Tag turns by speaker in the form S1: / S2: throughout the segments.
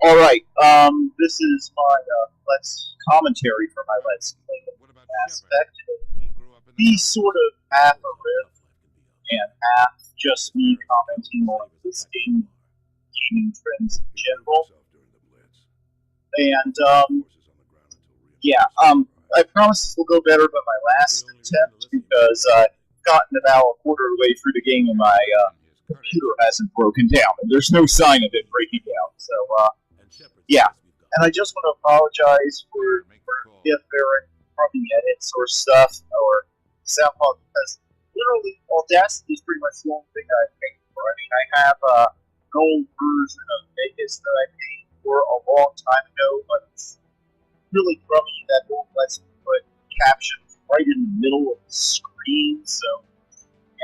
S1: Alright, this is my let's commentary for my Let's Play aspect. Be sort of half a riff and half just me commenting on this gaming trends in general. And, yeah, I promise this will go better than my last attempt because I've gotten about a quarter of the way through the game and my computer hasn't broken down, and there's no sign of it breaking down. So, yeah, and I just want to apologize for if there are crummy edits or stuff or sound quality because literally Audacity is pretty much the only thing I paid for. I mean, I have an old version of Vegas that I paid for a long time ago, but it's really crummy that won't let me put captions right in the middle of the screen, so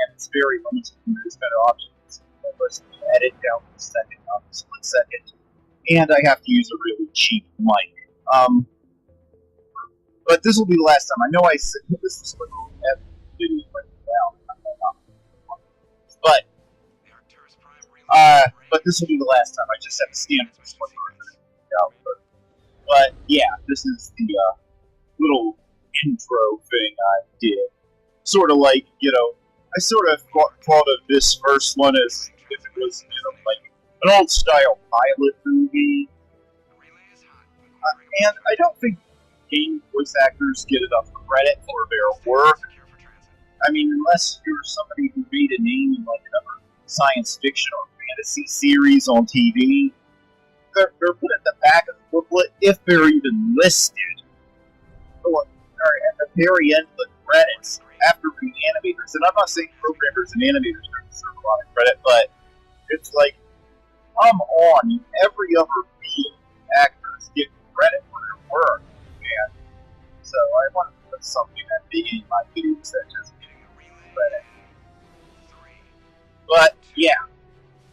S1: and it's very limited. There's better options. Let's edit down to the second, split second, and I have to use a really cheap mic. But this will be the last time. I know I said this is what the video went down, but this will be the last time. I just have to stand for this one. But yeah, this is the little intro thing I did. Sort of like, I sort of thought of this first one as if it was, like an old style pilot movie. And I don't think game voice actors get enough credit for their work. I mean, unless you're somebody who made a name in like another science fiction or fantasy series on TV, they're put at the back of the booklet if they're even listed. Or at the very end of the credits after being animators. And I'm not saying programmers and animators don't deserve a lot of credit, but it's like, come on, in every other field, actors get credit for their work. And so I want to put something at the beginning of my videos that just getting credit. But yeah,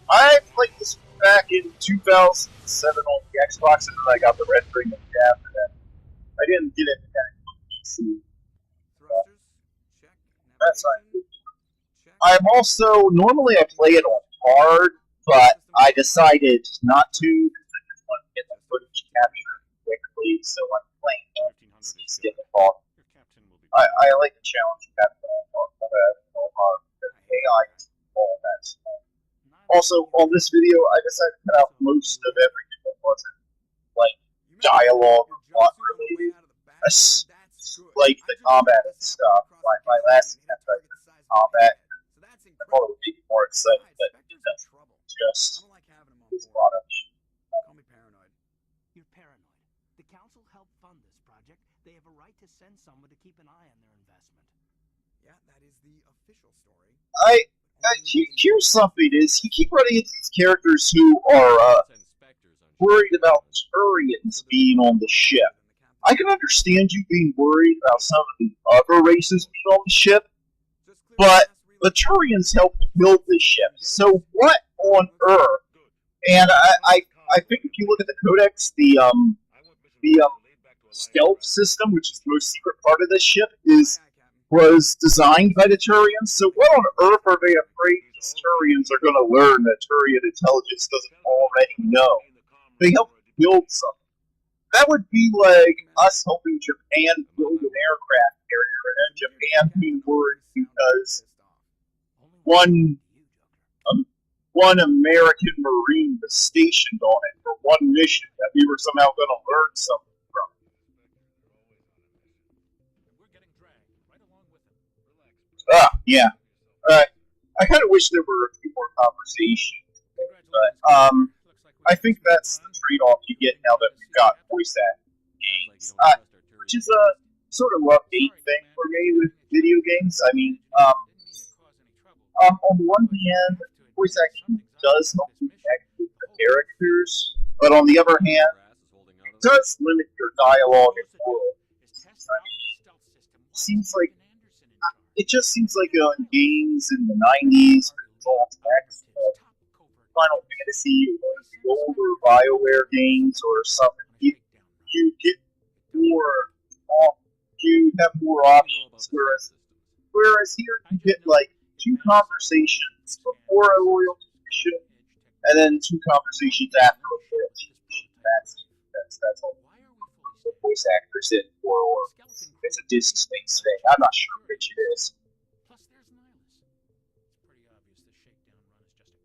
S1: I played this back in 2007 on the Xbox, and then I got the Red Ring after that. I didn't get it on PC. That's fine. I'm also normally I play it on hard, but I decided not to because I just want to get the footage captured quickly. So I'm playing on PC to get the call. I like the challenge of having on hard because AI is all that stuff. Also, on this video, I decided to cut out most of everything that wasn't like dialogue or plot related. Like the combat and stuff. My last attempt at combat, I thought it would be more exciting, but it just is a lot of shit.
S2: Call me paranoid.
S3: You're paranoid. The council helped fund this project. They have a right to send someone to keep an eye on their investment.
S2: Yeah, that is the official story.
S1: Here's something: is you keep running into these characters who are worried about Turians being on the ship. I can understand you being worried about some of the other races being on the ship, but the Turians helped build this ship. So what on earth? And I think if you look at the Codex, the stealth system, which is the most secret part of this ship, was designed by the Turians. So what on earth are they afraid these Turians are going to learn that Turian intelligence doesn't already know? They helped build something. That would be like us helping Japan build an aircraft carrier, and then Japan being worried because one American Marine was stationed on it for one mission that we were somehow going to learn something from. Yeah. I kind of wish there were a few more conversations, but I think that's the trade-off you get now that we've got voice acting games, which is a sort of rough date thing for me with video games. I mean, on the one hand, voice acting does help you connect with the characters, but on the other hand, it does limit your dialogue and world. I mean, it just seems like games in the 90s, it's all text, Final Fantasy or the older BioWare games or something, you get more, you have more options, whereas here you get like 2 conversations before a loyalty mission, and then 2 conversations after a loyalty mission. special. The voice actors in, or it's a Disney Space thing. I'm not sure which it is.
S3: Plus, there's Nihilus. It's pretty obvious the shakedown run is just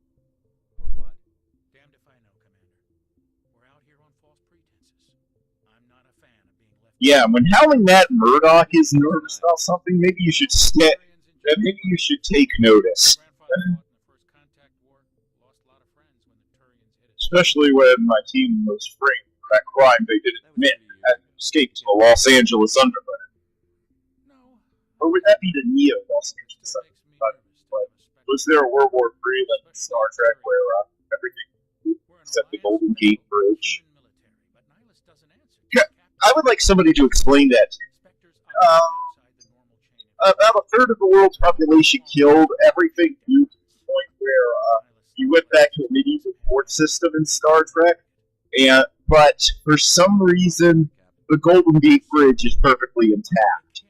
S3: a cover. For what? Damned if I know, Commander. We're out here on false pretenses. I'm not a fan of being left.
S1: Yeah, when Howling Matt Murdoch is nervous about something, maybe you should maybe you should take notice. Especially when my team was framed for that crime they didn't admit and escaped to the Los Angeles Underground. Or would that be the Neo Los Angeles Underground? Was there a World War III like Star Trek where everything except the Golden Gate Bridge? I would like somebody to explain that. About a third of the world's population killed. Everything moved to the point where you went back to a medieval court system in Star Trek, but for some reason, the Golden Gate Bridge is perfectly intact.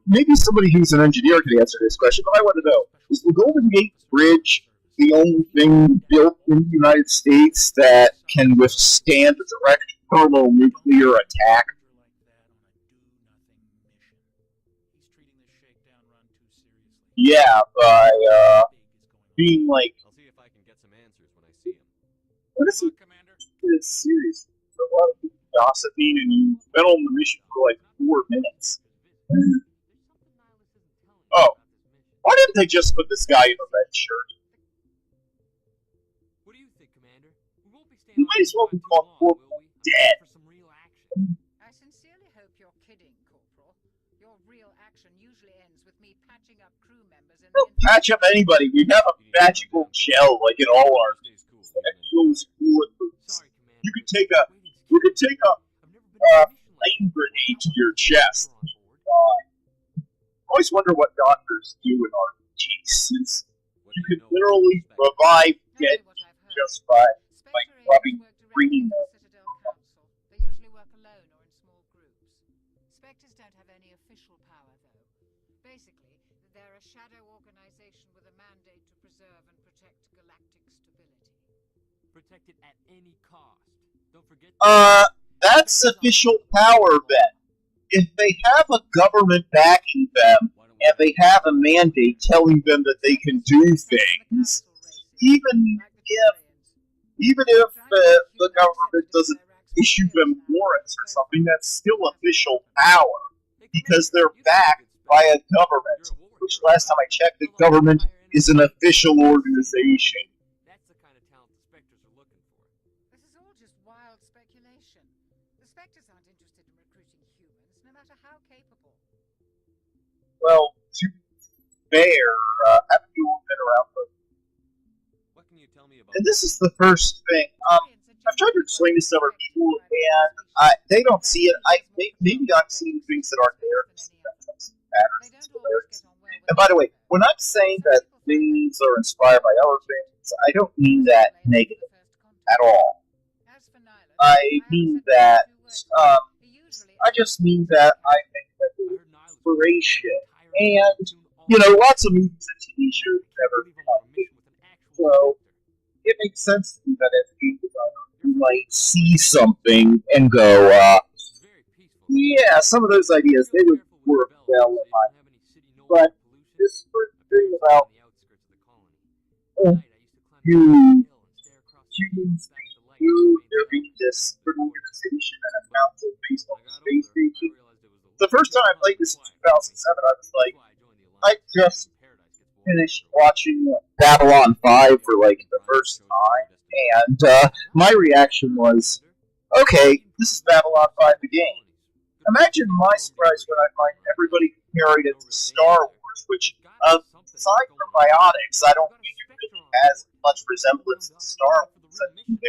S1: Maybe somebody who's an engineer could answer this question, but I want to know, is the Golden Gate Bridge the only thing built in the United States that can withstand a direct thermonuclear attack? Yeah, by being like,
S4: I'll see if I can get some answers when I see him.
S1: what is it? It's serious. There's a lot of people gossiping, and you've been on the mission for like 4 minutes. Oh, why didn't they just put this guy in a red shirt?
S4: What do you think, Commander? We won't be staying
S1: He might as well be called Corporal Dead.
S4: for some real action.
S5: I sincerely hope you're kidding, Corporal. Your real action usually ends with me patching up crew members and
S1: Don't patch up anybody. We have a magical gel like in all our that goes fluid boots.
S4: Sorry, Commander.
S1: You could take a flame grenade to your chest. I always wonder what doctors do in our cases. You could literally revive dead just by rubbing green.
S5: They usually work alone or in small groups. Spectres don't have any official power, though. Basically, they're a shadow organization with a mandate to preserve and protect galactic stability.
S4: Protect it at any cost. Don't forget.
S1: That's official power, Ben. If they have a government backing them, and they have a mandate telling them that they can do things, even if the government doesn't issue them warrants or something, that's still official power, because they're backed by a government, which last time I checked, the government is an official organization.
S4: That's the kind of talent the Spectres are looking for.
S5: This is all just wild speculation. The Spectres aren't interested in recruiting humans, no matter how capable.
S1: Well, to be fair, haven't you all been around for?
S4: What can you tell me about?
S1: And this is the first thing. I've tried to explain this to other people, and they don't see it. Maybe I'm seeing things that aren't there. And by the way, when I'm saying that things are inspired by other things, I don't mean that negative at all. I mean that. I just mean that I think that the inspiration and lots of movies and TV shows never come. So it makes sense to me that as a game designer, you might see something and go, yeah, some of those ideas, they would work well in my mind. But this first thing about humans, there being this organization and a council based on the space station. The first time I played this in 2007, I was like, I just finished watching Babylon 5 for like the first time, and my reaction was, okay, this is Babylon 5 the game. Imagine my surprise when I find everybody comparing it to Star Wars, which, aside from biotics, I don't think it really has much resemblance to Star Wars. I mean,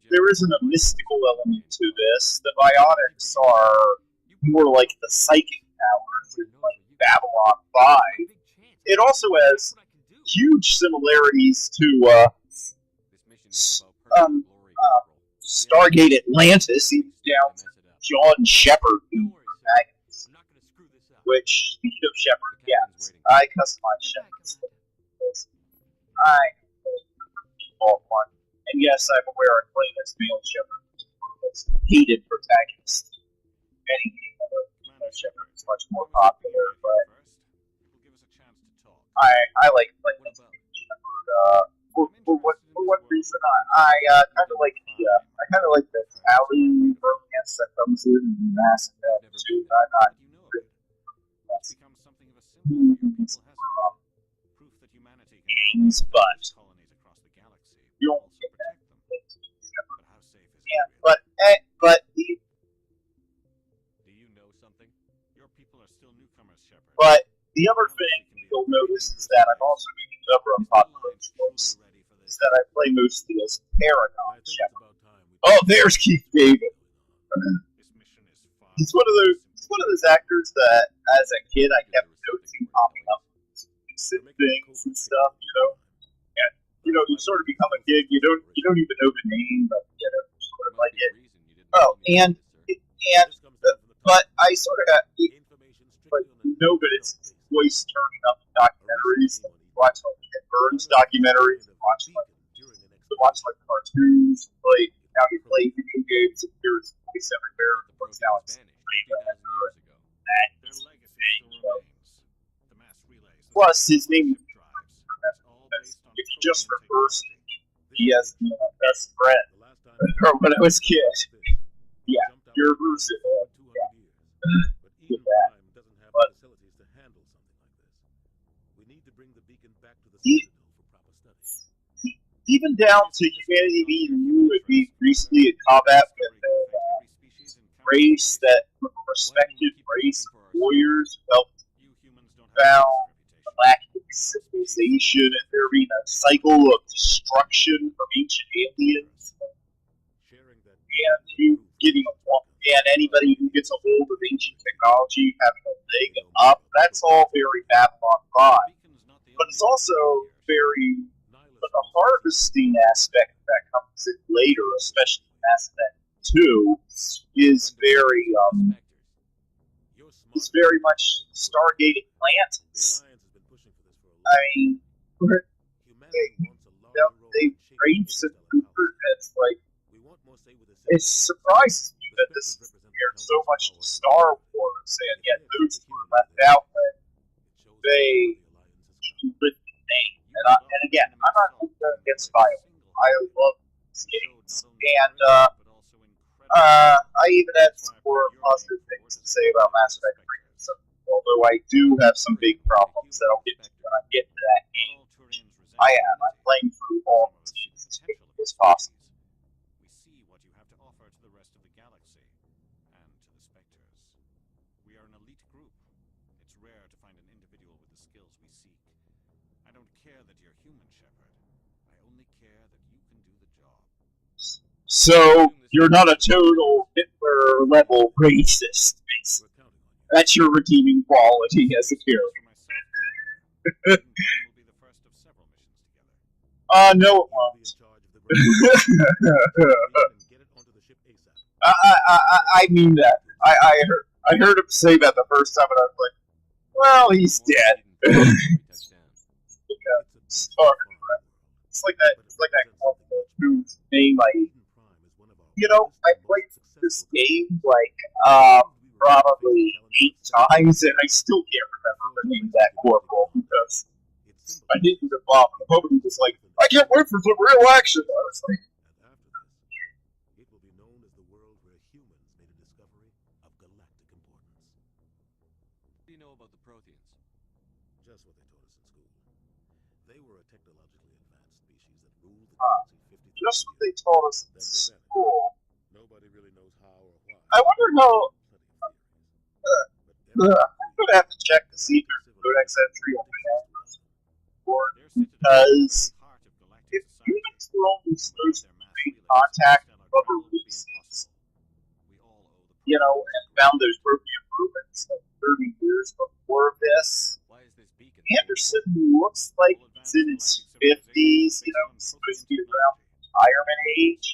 S1: there isn't a mystical element to this. The biotics are more like the psychic powers in like Babylon 5. It also has huge similarities to Stargate Atlantis, even down to John Shepard, which, speaking of Shepard, yes, I customize Shepard. I bought one, And yes, I'm aware of playing as male Shepard was hated protagonist. Any game of female Shepard is much more popular, but I like playing as male Shepard. For what reason? I kind of like the Tally romance that comes in Mass Effect 2. I'm not really games, but you don't get that. Yeah, but the other thing you'll notice is that I'm also making a number of Apocalypse books. Is that I play mostly as Paragon Shepard. Oh, there's Keith David. He's one of those actors that, as a kid, I kept noticing popping up things and stuff. And you sort of become a kid. You don't even know the name, but sort of like it. Oh, but I sort of got, but but it's his voice turning up in documentaries. Watch like Ken Burns documentaries, and watch like cartoons, like how he played video games, and hears his voice everywhere. Looks now it's plus his name. If you just reverse it, he has best friend. Or when I was a kid, yeah, you're reversing it. Yeah, with that. But even down to humanity being new and being recently in combat with a race that respected race warriors felt found a lack of civilization and there being a cycle of destruction from ancient aliens and you getting and anybody who gets a hold of ancient technology having a leg up, that's all very Babylon 5. But it's also very, but the harvesting aspect that comes in later, especially in Mass Effect 2, is very much Stargate Atlantis. I mean, they raised some Cooper that's like, it surprises me that this is compared so much to Star Wars, and yet those were left out when they with the name. And again, I'm not against BioWare. I love these games, and I even had some more positive things to say about Mass Effect 3. Although I do have some big problems that I'll get to when I get to that game. I'm playing through all the games as quickly as possible. So, you're not a total Hitler-level racist. That's your redeeming quality as a character. No it won't. I mean that. I heard him say that the first time and I was like, well, he's dead. It's like that whose name I played this game probably 8 times and I still can't remember the name of that corporal because I didn't even bother. Nobody was like, I can't wait for some real action. I was like,
S6: it will be known as the world where humans made a discovery of galactic importance. What do you know about the Protheans? Just what they taught us in school. They were a technologically advanced species that ruled the galaxy 50 years.
S1: Just what they taught us in school.
S6: Nobody really knows how or why.
S1: I wonder how. I'm gonna have to check to see if there's a Codex entry on the Android board because if humans were only supposed to make contact with other species, and found those Prothean movements 30 years before this, Anderson looks like he's in his 50s. He's supposed to be around retirement age.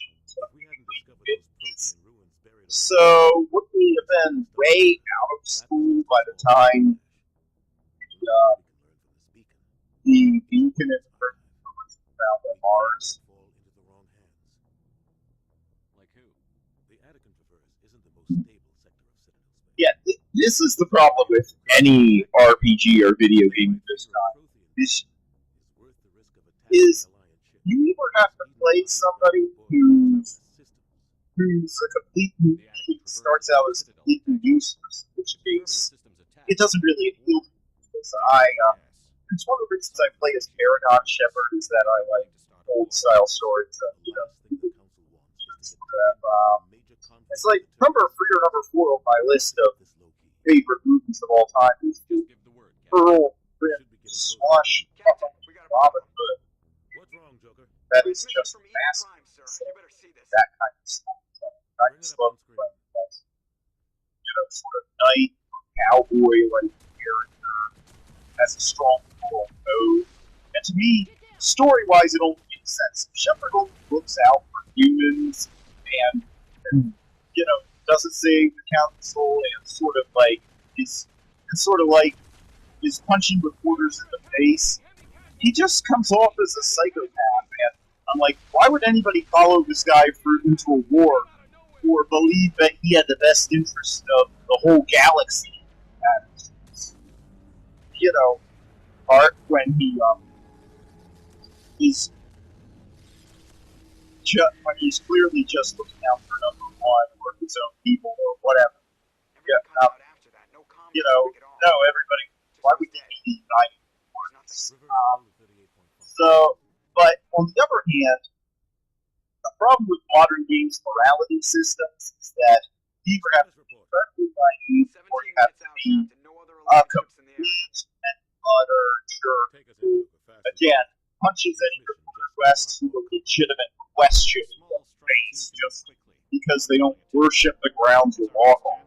S1: So would we have been way out of school by the time the beacon and was found on Mars? this is the problem with any RPG or video game of this kind. Is you either have to play somebody who's a complete newbie, starts out as completely useless, in which case it doesn't really appeal to me. Because it's one of the reasons I play as Paragon Shepherd is that I like old style stories that, it's like number 3 or number 4 on my list of favorite movies of all time is Pearl, Swash, Robin Hood. That is just massive. That kind of stuff. I just love sort of knight, cowboy like character has a strong moral code. And to me, story-wise, it only makes sense. Shepard only looks out for humans and doesn't save the council and sort of like is punching reporters in the face. He just comes off as a psychopath, and I'm like, why would anybody follow this guy into a war or believe that he had the best interest of the whole galaxy? And, Art when when he's clearly just looking out for number 1 or his own people or whatever. No, everybody. Why would they be united? But on the other hand, the problem with modern games' morality systems is that you either have to be incredibly naive or you have to be complete and utter jerk who, again, punches any request to a legitimate question in the face just because they don't worship the grounds you walk on.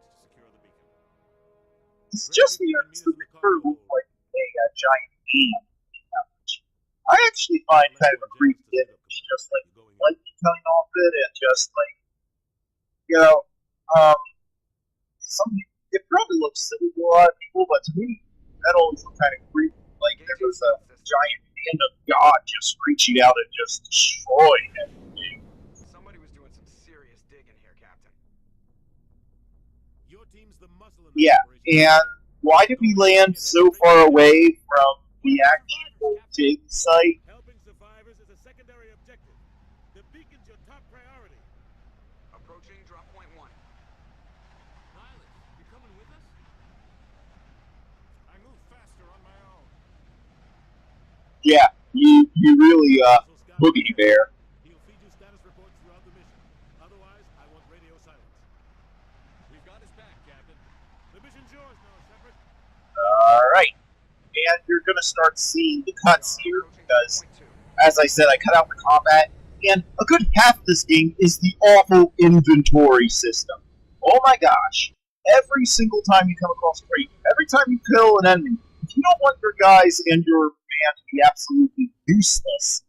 S1: It's just the curve like a giant game. I actually find kind of a creepy image, just like coming off it, and just it probably looks silly to a lot of people, but to me, that always looked kind of creepy. Like there was a giant hand of God just reaching out and just destroying everything.
S2: Somebody was doing some serious digging here, Captain.
S6: Your team's the muscle.
S1: Yeah, and why did we land so far away from the actual dig site?
S6: Helping survivors is a secondary objective. The beacon's your top priority.
S2: Approaching drop point 1.
S4: Violet, you coming with us?
S6: I move faster on my own.
S1: Yeah, you really boogie there.
S6: He'll feed you status reports throughout the mission. Otherwise, I want radio silence.
S4: We've got his back, Captain.
S6: The mission's yours now, Shepard.
S1: Alright. And you're going to start seeing the cuts here, because, as I said, I cut out the combat, and a good half of this game is the awful inventory system. Oh my gosh. Every single time you come across a crate, every time you kill an enemy, if you don't want your guys and your man to be absolutely useless,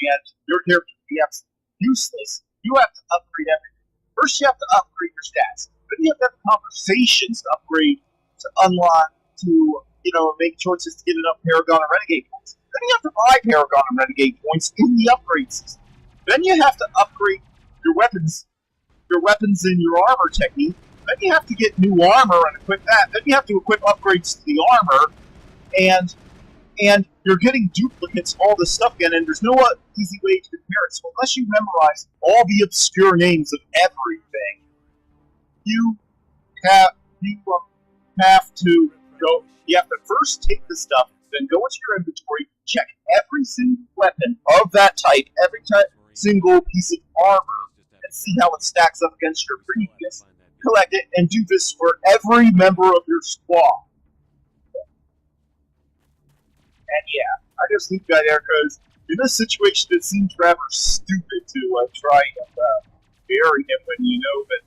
S1: and your character to be absolutely useless, you have to upgrade everything. First you have to upgrade your stats, then you have to have conversations to upgrade, to unlock, to make choices to get enough Paragon and Renegade points. Then you have to buy Paragon and Renegade points in the upgrade system. Then you have to upgrade your weapons and your armor technique. Then you have to get new armor and equip that. Then you have to equip upgrades to the armor, and you're getting duplicates, all this stuff again, and there's no easy way to compare it. So unless you memorize all the obscure names of everything, you have to go. You have to first take the stuff, then go into your inventory, check every single weapon of that type, every single piece of armor, and see how it stacks up against your previous. Collect it, and do this for every member of your squad. And yeah, I just leave that there because in this situation it seems rather stupid to try and bury him when you know that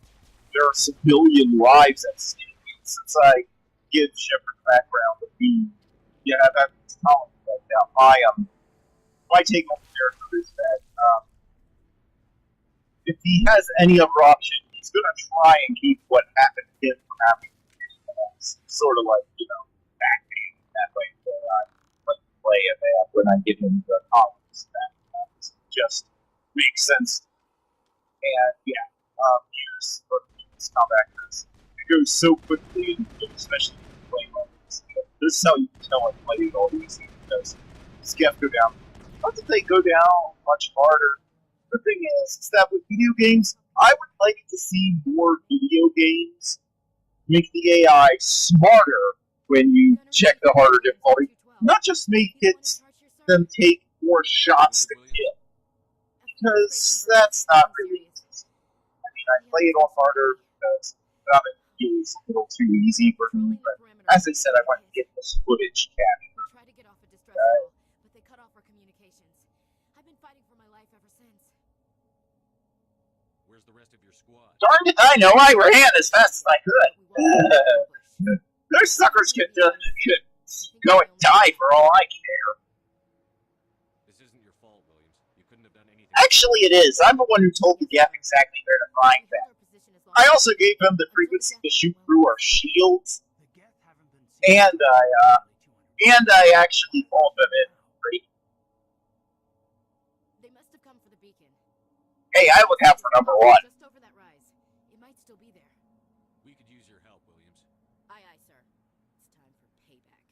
S1: there are civilian lives at stake. Since I give Shepard background of being, have that column like that. My take on the character is that if he has any other option, he's going to try and keep what happened to him from happening to anyone else. Sort of like, backdating that way. Play it when I give him the columns. That just makes sense. And yeah, here's combat. goes so quickly, especially when you play moments. This is how you can tell I played all these because Skef go down. Not that they go down much harder. The thing is that with video games, I would like to see more video games make the AI smarter when you check the harder difficulty. Not just make it them take more shots to kill. Because that's not really easy. I mean, I play it on harder because it was a little too easy for me, but as I said, I want to get this footage captured.
S7: We tried to get off a distress call, but they cut off our communications. I've been fighting for my life ever since.
S3: Where's the rest of your squad?
S1: Darn it, I know, I ran as fast as I could. Those suckers could go and die for all I care.
S3: This isn't your fault, Williams. You couldn't have done anything.
S1: Actually, it is. I'm the one who told the Geth exactly where to find them. I also gave them the frequency to shoot through our shields, and I actually called them in.
S7: They must have come for the beacon.
S1: Hey, I look out for number one.
S7: Just over that rise. It might still be there.
S3: We could use your help, Williams.
S7: Aye, aye, sir. It's time for payback.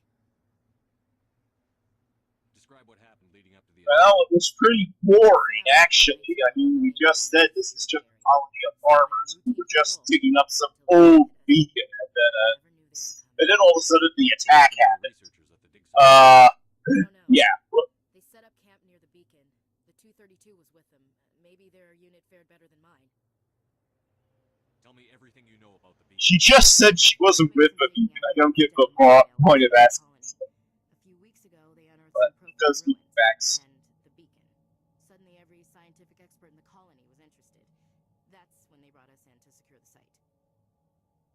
S3: Describe what happened leading up to the
S1: Well, it was pretty boring, actually. I mean, we just said this is just a colony of farmers who were just digging up some old beacon, and then all of a sudden the attack happened.
S3: researchers at the dig site.
S1: Yeah.
S7: They set up camp near the beacon. The 232 was with them. Maybe their unit fared better than mine.
S3: Tell me everything you know about the beacon.
S1: She just said she wasn't with the beacon. I don't get the point of asking.
S7: A few weeks ago, they unearthed
S1: But
S7: some
S1: it does
S7: Prothean
S1: give facts.
S7: ruins and the beacon. Suddenly, every scientific expert in the colony was interested. That's when they brought us in to secure the site.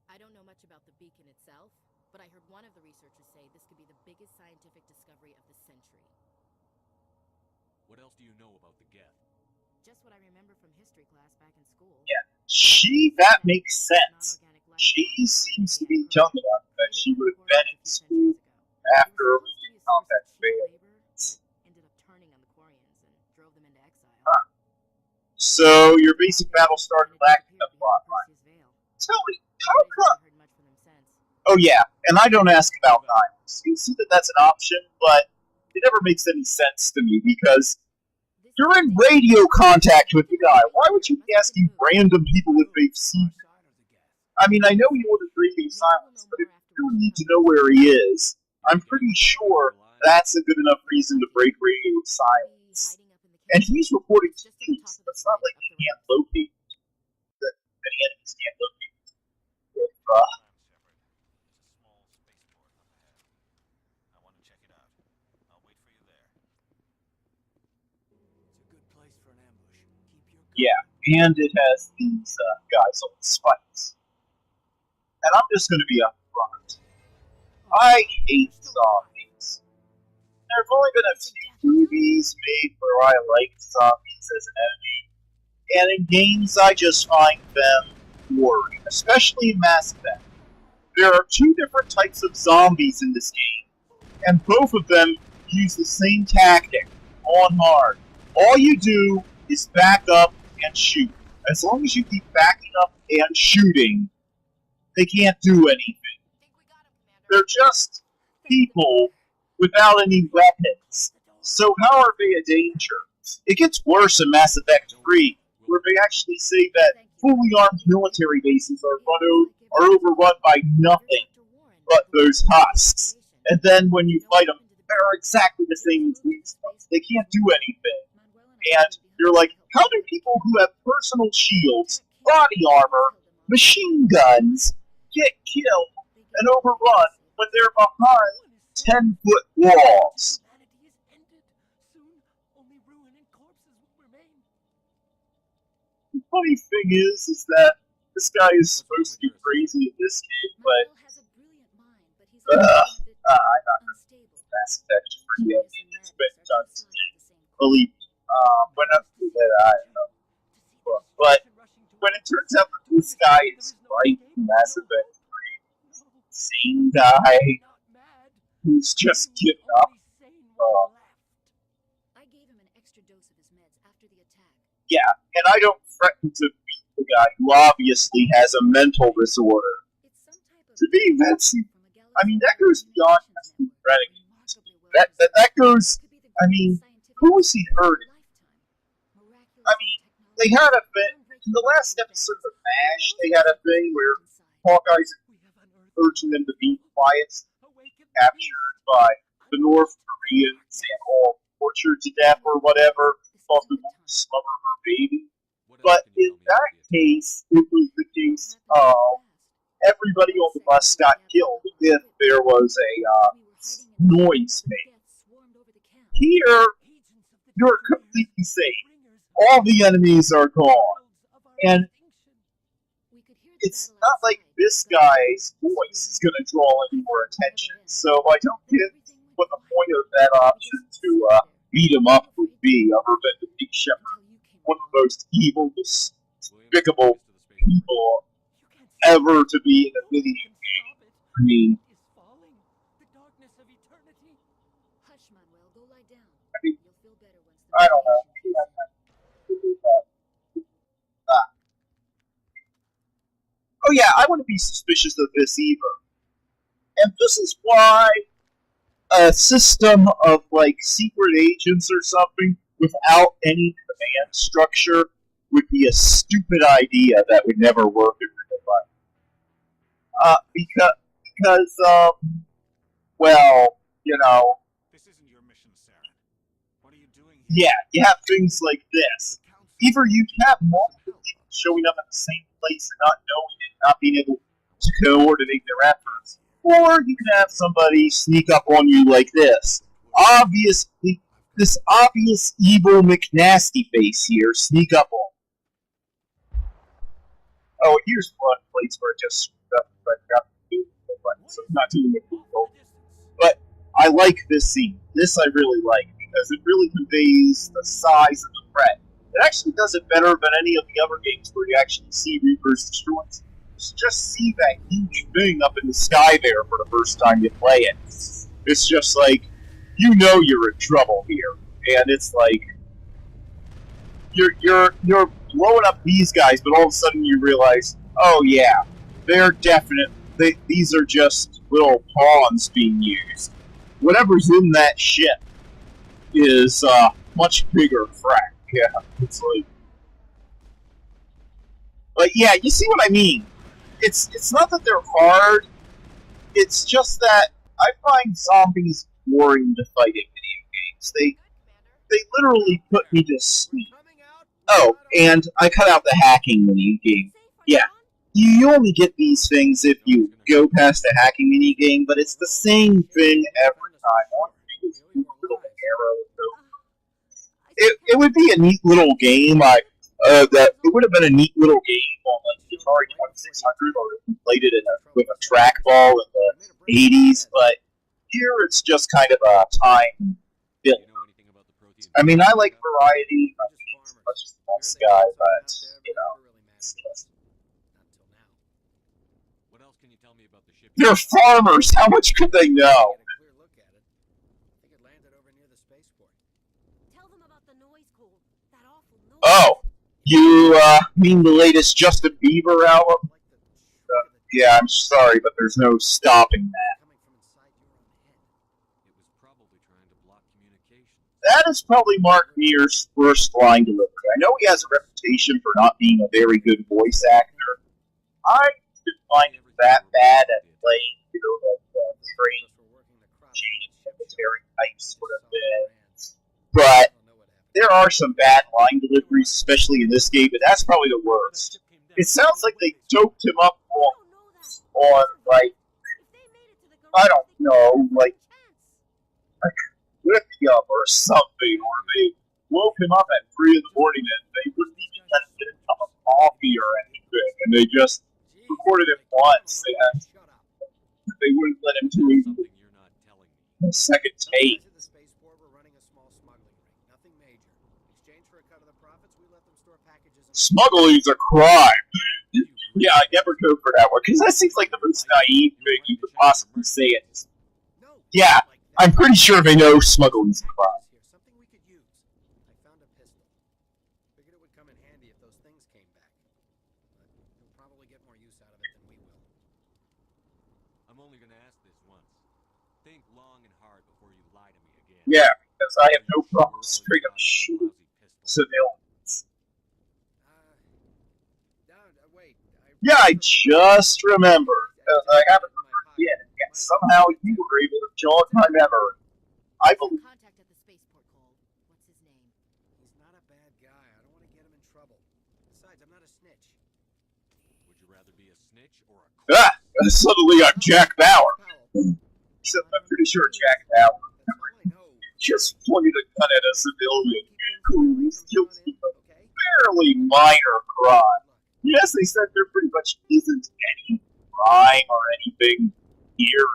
S7: I don't know much about the beacon itself, but I heard one of the researchers say this could be the biggest scientific discovery of the century.
S3: What else do you know about the Geth?
S7: Just what I remember from history class back in school.
S1: Yeah. That makes sense. She seems to be young enough that she would have been in school after Olympic combat failed.
S7: Ended up turning on the Quarians and drove them into exile.
S1: So your basic battle started lacking the plot line. Tell me, how come? Oh yeah, and I don't ask about Niles. You see that that's an option, but it never makes any sense to me because you're in radio contact with the guy. Why would you be asking random people if they've seen him? I mean, I know he ordered radio silence, but if you need to know where he is, I'm pretty sure that's a good enough reason to break radio silence. And he's reporting to police, but it's not like he can't locate that any enemies can't locate. If,
S6: I want to check it out. I'll wait for you there.
S3: It's a good place for an ambush. Keep your
S1: yeah, and it has these guys on the spikes. And I'm just going to be upfront. I hate zombies. There have only been a few movies made where I like zombies as an enemy, and in games I just find them boring, especially in Mass Effect. There are two different types of zombies in this game, and both of them use the same tactic, on hard. All you do is back up and shoot. As long as you keep backing up and shooting, they can't do anything. They're just people without any weapons. So how are they a danger? It gets worse in Mass Effect 3, where they actually say that fully armed military bases are overrun by nothing but those husks. And then when you fight them, they're exactly the same as these ones. They can't do anything. And you're like, how do people who have personal shields, body armor, machine guns, get killed and overrun when they're behind 10-foot walls?
S3: Humanity is ended. Soon, only ruin and corpses will remain.
S1: The funny thing is that this guy is supposed to be crazy in this game, but I'm not going to Mass Effect 3 it's been done to me. Believe me. When I do that, I don't know. But when it turns out that this guy is right in Mass Effect 3, same guy who's just giving up.
S7: I gave him an extra dose of his meds after the attack.
S1: Yeah, and I don't threaten to beat the guy who obviously has a mental disorder.
S7: It's
S1: to me, that's, I mean, that goes beyond renegades. That goes, I mean, who was he hurting? I mean, they had a bit, in the last episode of MASH, they had a thing where Hawkeye's urging them to be quiet, captured by the North Koreans and all tortured to death or whatever, thought they would smother her baby. But in that case, it was the case of everybody on the bus got killed if there was a noise made. Here, you're completely safe. All the enemies are gone. And it's not like this guy's voice is going to draw any more attention. So I don't get what the point of that option to beat him up would be, other than to make Shepard one of the most evil, despicable people ever to be in a video game. I mean, I don't know. Oh yeah, I wouldn't be suspicious of this either. And this is why a system of, like, secret agents or something without any command structure would be a stupid idea that would never work in real life. Because, well, you know...
S6: This isn't your mission, Sarah. What are you doing
S1: Yeah,
S6: here?
S1: you have things like this. Either you can have multiple people showing up at the same place and not knowing it, not being able to coordinate their efforts, or you can have somebody sneak up on you like this. Obviously, this obvious evil McNasty face here sneak up on. Oh, here's one place where it just screwed up. So I'm not doing it. But I like this scene. This I really like, because it really conveys the size of the threat. It actually does it better than any of the other games where you actually see Reapers destroy. Just see that huge thing up in the sky there for the first time you play it. It's just like, you know you're in trouble here, and it's like you're blowing up these guys, but all of a sudden you realize, oh yeah, these are just little pawns being used. Whatever's in that ship is much bigger threat. Yeah, it's like, yeah, you see what I mean? It's not that they're hard. It's just that I find zombies boring to fight in video games. They literally put me to sleep. Oh, and I cut out the hacking mini game. Yeah, you only get these things if you go past the hacking mini game, but it's the same thing every time. It would be a neat little game. It would have been a neat little game on like the Atari 2600, or if you played it with a trackball in the 80s. But here it's just kind of a time filler. I mean, I like variety. I mean, as much as the next guy, but you know, it's just. They're farmers. How much could they know? Oh, you mean the latest Justin Bieber album? Yeah, I'm sorry, but there's no stopping that. That is probably Mark Mears' worst line delivery. I know he has a reputation for not being a very good voice actor. I didn't find him that bad at playing, you know, the trained military type sort of thing. But there are some bad line deliveries, especially in this game, but that's probably the worst. It sounds like they doped him up on like, I don't know, like lithium or something, or they woke him up at 3 in the morning and they wouldn't even let him get a cup of coffee or anything, and they just recorded it once, and they wouldn't let him do even a second take. Smuggling's a crime. Yeah, I never go for that one, because that seems like the most naive thing you could possibly say it. Yeah, I'm pretty sure they know smuggling's a crime.
S8: Something we could use. I found a pistol. Figured it would come in handy if those things came back. But you'll probably get more use out of it than we will.
S9: I'm only gonna ask this once. Think long and hard before you lie to me again.
S1: Yeah, because I have no problem straight up shooting civilians.
S8: Wait.
S1: Yeah, I just remembered. I haven't forget it. And somehow you were able to jog my memory. I believe.
S7: Contact at the spaceport, Cole. What's his name?
S8: He's not a bad guy. I don't want to get him in trouble. Besides, I'm not a snitch.
S9: Would you rather be a snitch or a
S1: Ah! Suddenly I'm Jack Bauer.
S8: Powell.
S1: Except I'm pretty sure Jack Bauer
S8: That's all I know.
S1: just pointed a gun at a civilian who was guilty of
S8: Okay?
S1: fairly minor crime. Yes, they said there pretty much isn't any crime or anything here.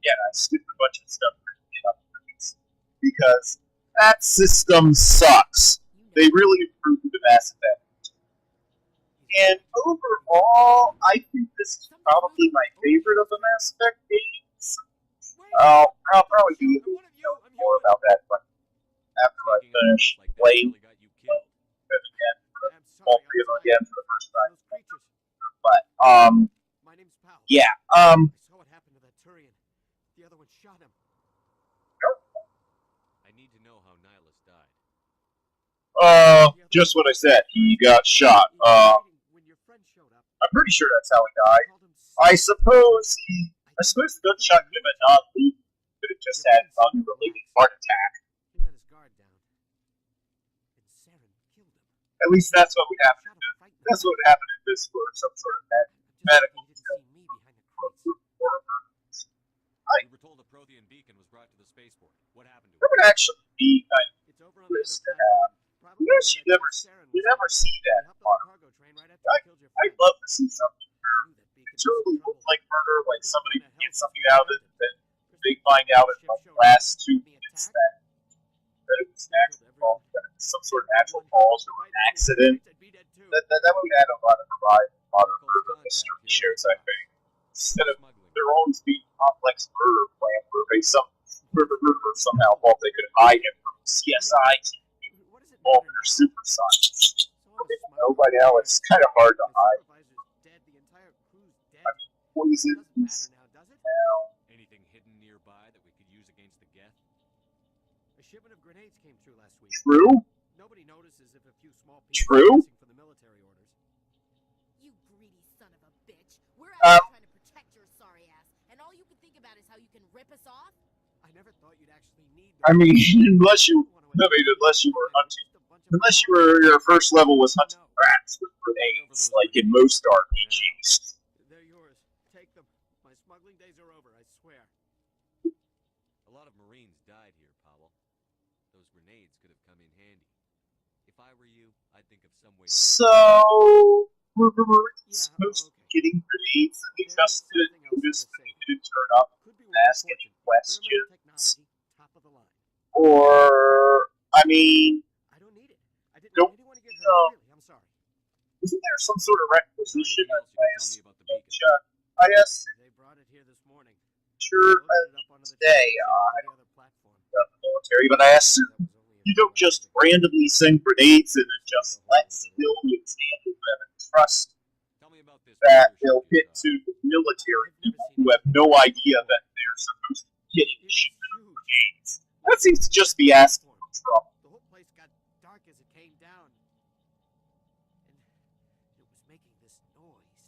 S1: Yeah, I skipped a bunch of stuff because that system sucks. They really improved the Mass Effect. And overall, I think this is probably my favorite of the Mass Effect games. I'll probably do more about that after I finish playing it again. Won't read it again for the first time. But,
S8: My name's Powell.
S1: yeah,
S8: I saw what happened to that Turian. The other one shot him.
S9: I need to know how Nihilus died.
S1: Just what I said. He got shot.
S8: When your friend showed up,
S1: I'm pretty sure that's how he died.
S8: called him
S1: I suppose the gunshot could have not leave. Could have just had an unrelated heart attack.
S8: He let his guard down. And Saren killed him.
S1: At least that's what would happen.
S8: Shot him right in the
S1: That's what
S8: back.
S1: would happen if this were some sort of medical.
S8: He didn't see me behind the crates.
S9: We were told the Prothean beacon was brought to the spaceport. What happened to
S1: That
S9: it?
S1: would actually be kind of
S8: It's over on the
S1: twist
S8: other
S1: to have.
S8: platform. Probably
S1: Yes,
S8: where
S1: you
S8: that
S1: never,
S8: Saren
S1: you
S8: was
S1: never
S8: at.
S1: see
S8: He
S1: that.
S8: hopped on the cargo train right after he killed your friend.
S1: I'd love to see something
S8: I knew that beacon
S1: that
S8: was
S1: totally
S8: in
S1: looked
S8: trouble.
S1: like murder, like somebody
S8: What the
S1: gets
S8: hell
S1: something
S8: was
S1: out of it, and then they find out in the last 2 minutes that it was natural, that it was some sort of natural cause or an accident. That would add a lot of pride and modern murder mystery shares, I think. Instead of their own being complex murder plan where they murderer somehow thought they could hide him from CSI team all their super science. No, by now it's kind of hard to hide. Poisons now.
S9: Anything hidden nearby that we could use against the Geth?
S8: A shipment of grenades came through last week.
S1: True.
S8: Nobody notices if a few small pieces
S1: True.
S8: are missing from the military orders.
S7: You greedy son of a bitch. We're out here trying to protect your sorry ass, and all you can think about is how you can rip us off?
S8: I never thought you'd actually need.
S1: I mean, unless you were hunting, unless your first level was hunting rats with grenades, like in most RPGs.
S8: They're yours. Take them. My smuggling days are over, I swear.
S9: A lot of Marines died here, Powell. Those grenades could have come in handy. If I were you, I'd think of some way to
S1: So, were the Marines supposed to be getting grenades and they just didn't turn up
S8: Could be
S1: and ask any
S8: Experimental
S1: questions?
S8: technology, top of the line.
S1: Or, I mean,
S8: I don't need it. I didn't
S1: Don't-
S8: want anyone to get hurt. Really, I'm sorry.
S1: isn't there some sort of requisition
S9: Anything else you can tell me about the beacon?
S1: I guess,
S8: They brought it here this morning.
S1: sure,
S8: Loaded it up onto the
S1: today,
S8: train and shipped it to the other platform.
S1: the military, but I assume
S8: That was only a
S1: you
S8: few
S1: don't just
S8: hours ago.
S1: randomly send grenades in and just let civilians handle them and trust
S9: Tell me about this
S1: that
S9: mothership
S1: they'll
S9: you
S1: hit
S9: got.
S1: to the military people who have no idea that they're supposed to be getting
S8: It was
S1: shipment of
S8: huge.
S1: grenades. That seems to just be asking for trouble.
S8: The whole place got dark as it came down. And it was making this noise,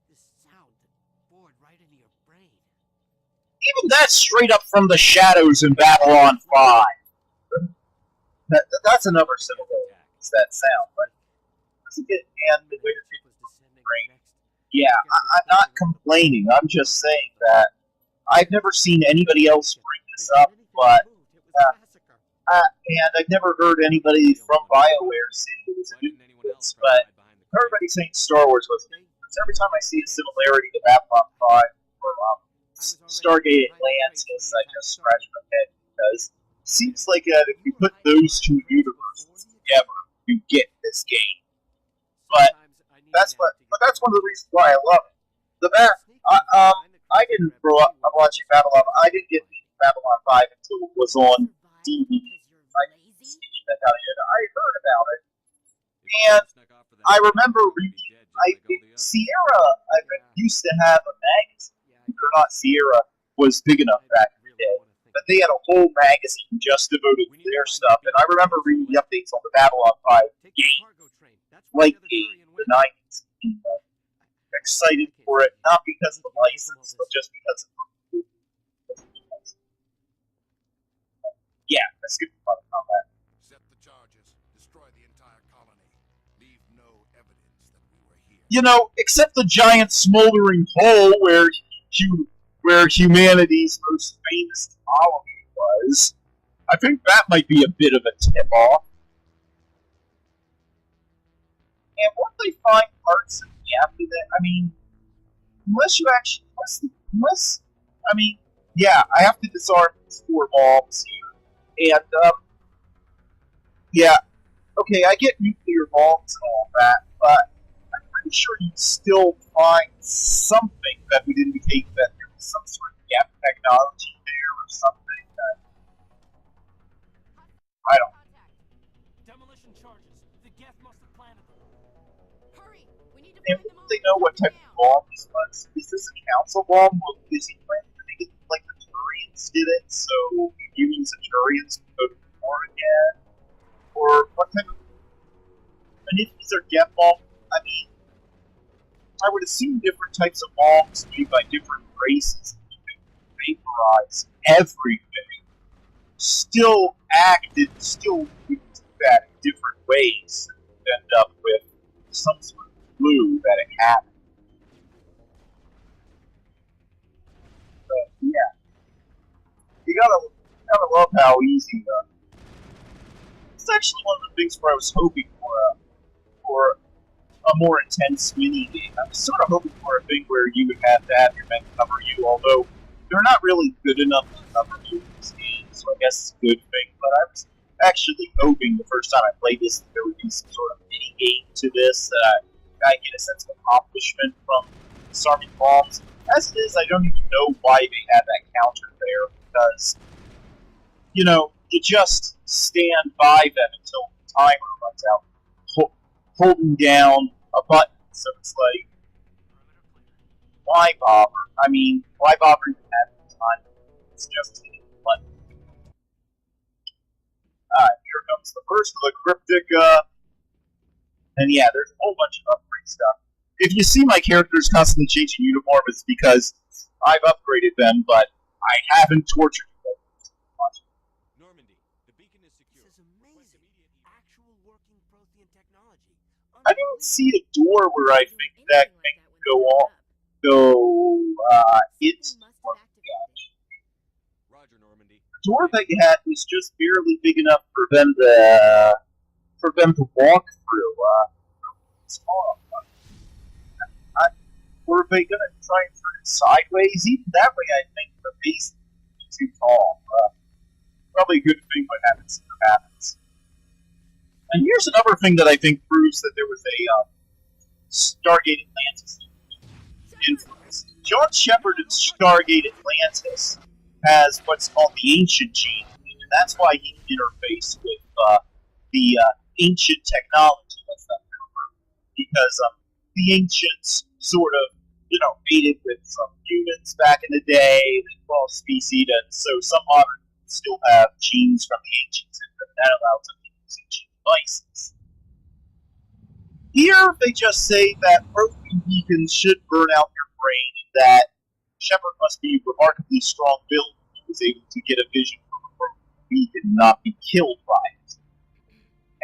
S8: this sound that bored right into your brain.
S1: Even that's straight up from the shadows in Babylon 5. That's another similar. It's that sound, but doesn't get and the way
S8: Ship was descending
S1: brain.
S8: next.
S1: Yeah, I'm not complaining. I'm just saying that I've never seen anybody else bring this up, but and I've never heard anybody from BioWare say it was
S9: Why didn't anyone else try
S1: but
S9: to hide behind the crate?
S1: everybody's saying Star Wars was new. Every time I see a similarity to Babylon 5 or Stargate Atlantis, I just scratch my head because it seems like if you put those two universes together, you get this game. But that's one of the reasons why I love it. I didn't grow up watching Babylon. I didn't get Babylon 5 until it was on DVD. I heard about it, and I remember reading. Sierra, used to have a magazine. Or not Sierra was big enough back in the day, but they had a whole magazine just devoted to their stuff. And I remember reading the updates on the Babylon 5 games, late 80s, the 90s. Excited for it, not because of the license, but just because of the yeah, that's good fun on that.
S6: Set the charges, destroy the entire colony, leave no evidence that we were here.
S1: You know, except the giant smoldering hole where humanity's most famous colony was. I think that might be a bit of a tip-off. And won't they find parts of the after that? I mean, I have to disarm these 4 bombs here. And, yeah, okay, I get nuclear bombs and all that, but I'm pretty sure you'd still find something that would indicate that there was some sort of gap technology there or something that... I don't know.
S4: Demolition charges. The Geth must have planted them.
S7: Hurry! We need to
S1: And
S7: find them all.
S1: they know what type of bomb this was. Is this a council bomb? Or is he planning to make it like the Turians did it, so Union Centurions would go to war again? Or what type of... And if these are Geth bombs, I mean, I would assume different types of bombs made by different races could vaporize everything. Still do that in different ways and end up with some sort of clue that it happened. But yeah, you gotta love how easy. It's actually one of the things where I was hoping for a more intense mini game. I was sort of hoping for a thing where you would have to have your men cover you, although they're not really good enough to cover you in this game, so I guess it's a good thing. But I was actually hoping the first time I played this that there would be some sort of mini game to this, that I get a sense of accomplishment from disarming bombs. As it is, I don't even know why they had that counter there, because, you know, you just stand by them until the timer runs out, holding down a button, so it's like, why bother? I mean, why bother even having the time? It's just hitting the button. Here comes the first of the cryptic, and yeah, there's a whole bunch of upgrade stuff. If you see my characters constantly changing uniform, it's because I've upgraded them, but I haven't tortured them much.
S9: Normandy, the beacon is secure.
S8: This is amazing. Actual working Prothean technology.
S1: I didn't see a door where I think that thing could go on. It's
S9: Roger, Normandy.
S1: the door that you had was just barely big enough for them to walk through. Small. Were they going to try and turn it sideways? Even that way, I think the base is too tall. Probably a good thing what happens never happens. And here's another thing that I think proves that there was a Stargate Atlantis influence. John Shepard in Stargate Atlantis has what's called the Ancient Gene, and that's why he can interface with the ancient technology that's up there. Because the ancients sort of, mated with some humans back in the day, they crossed species, and so some modern still have genes from the ancients, and that allows them to use ancient devices. Here, they just say that protein beacons should burn out your brain, and that Shepard must be remarkably strong-willed if he was able to get a vision from a protein beacon and not be killed by it.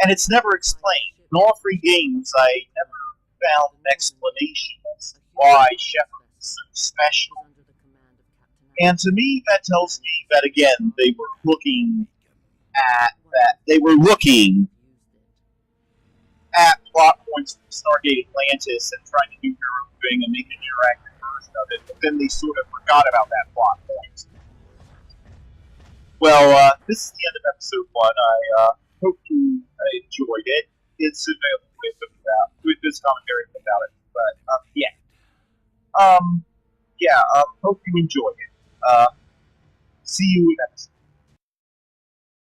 S1: And it's never explained. In all 3 games, I never found an explanation as to why Shepard is so special. And to me, that tells me that, again, they were looking at plot points from Stargate Atlantis and trying to do their own thing and make an interactive version of it, but then they sort of forgot about that plot point. Well, this is the end of episode 1. I hope you enjoyed it. It's available with this commentary without it, but hope you enjoyed it. See you next time.